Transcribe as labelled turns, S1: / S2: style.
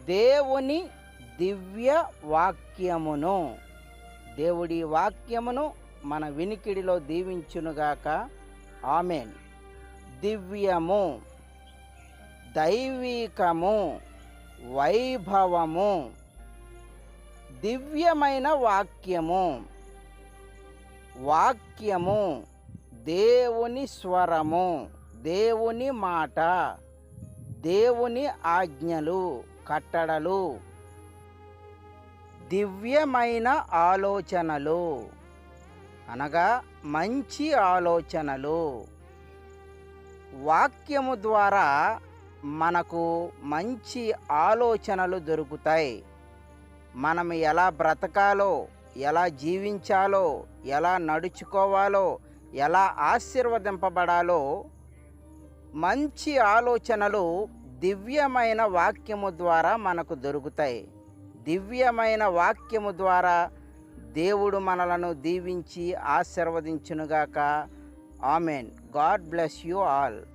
S1: దేవుని దివ్య వాక్యమును. దేవుడి వాక్యమును మన వినికిడిలో దీవించునుగాక. ఆమేన్. దివ్యము, దైవికము, వైభవము. దివ్యమైన వాక్యము. వాక్యము దేవుని స్వరము, దేవుని మాట, దేవుని ఆజ్ఞలు, కట్టడలు. దివ్యమైన ఆలోచనలు అనగా మంచి ఆలోచనలు. వాక్యము ద్వారా మనకు మంచి ఆలోచనలు దొరుకుతాయి. మనం ఎలా బ్రతకాలో, ఎలా జీవించాలో, ఎలా నడుచుకోవాలో, ఎలా ఆశీర్వదింపబడాలో మంచి ఆలోచనలు దివ్యమైన వాక్యము ద్వారా మనకు దొరుకుతాయి. దివ్యమైన వాక్యము ద్వారా దేవుడు మనలను దీవించి ఆశీర్వదించునుగాక. Amen. God bless you all.